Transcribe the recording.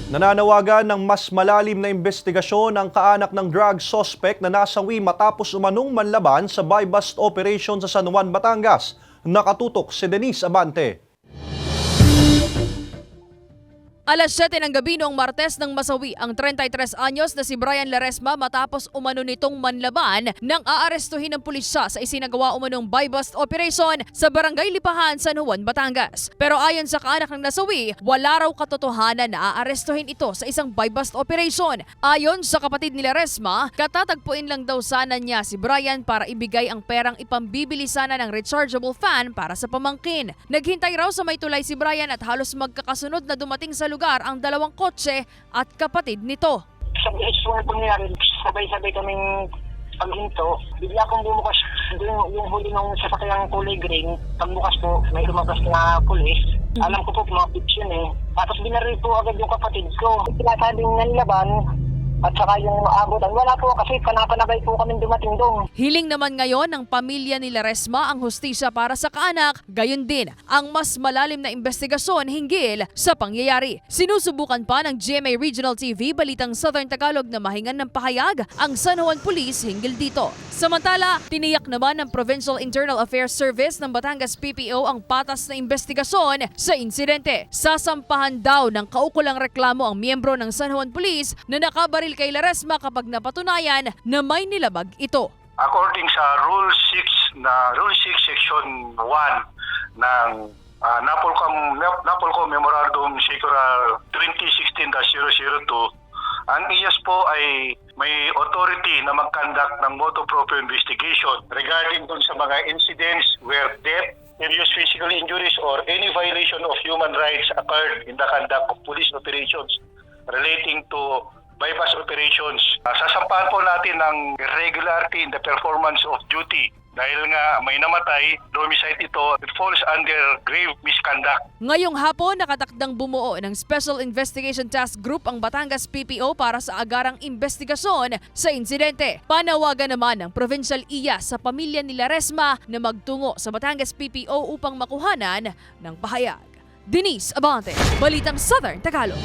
Nananawagan ng mas malalim na investigasyon ang kaanak ng drug suspect na nasawi matapos umanong manlaban sa buy-bust operation sa San Juan, Batangas. Nakatutok si Denise Abante. Alas 7 ng gabi noong Martes nang masawi ang 33 anyos na si Brian Laresma matapos umano nitong manlaban nang aarestuhin ng pulisya sa isinagawa umanong buy-bust operation sa Barangay Lipahan, San Juan, Batangas. Pero ayon sa kaanak ng nasawi, wala raw katotohanan na aarestuhin ito sa isang buy-bust operation. Ayon sa kapatid ni Laresma, katatagpuin lang daw sana niya si Brian para ibigay ang perang ipambibili sana ng rechargeable fan para sa pamangkin. Naghintay raw sa may tulay si Brian at halos magkakasunod na dumating sa lugar ang dalawang kotse at kapatid nito. Sa mga pangyayari, sabay-sabay kaming paghinto. Bigla akong bumukas yung huli ng sasakyang kulay green. Pagbukas po, may lumabas na pulis. Alam ko po, mga pips yun eh. Tapos binaril po agad yung kapatid ko. Sinasabing nanlaban at saka yung aabutan. Wala po kasi panapanabay po kami dumating doon. Hiling naman ngayon ng pamilya ni Laresma ang hustisya para sa kaanak, gayon din ang mas malalim na investigasyon hinggil sa pangyayari. Sinusubukan pa ng GMA Regional TV Balitang Southern Tagalog na mahingan ng pahayag ang San Juan Police hinggil dito. Samantala, tiniyak naman ng Provincial Internal Affairs Service ng Batangas PPO ang patas na investigasyon sa insidente. Sasampahan daw ng kaukulang reklamo ang miyembro ng San Juan Police na nakabaril kay Laresma kapag napatunayan na may nilabag ito. According sa Rule 6 Section 1 ng NAPOLCOM Memorandum Circular 2016-002, ang IAS po ay may authority na mag-conduct ng motu proprio investigation regarding dun sa mga incidents where death, serious physical injuries, or any violation of human rights occurred in the conduct of police operations relating to bypass operations. Sasampahan po natin ng irregularity in the performance of duty. Dahil nga may namatay, homicide ito, it falls under grave misconduct. Ngayong hapon, nakatakdang bumuo ng Special Investigation Task Group ang Batangas PPO para sa agarang investigasyon sa insidente. Panawagan naman ng Provincial IAS sa pamilya ni Laresma na magtungo sa Batangas PPO upang makuhanan ng pahayag. Denise Abante, Balitang Southern Tagalog.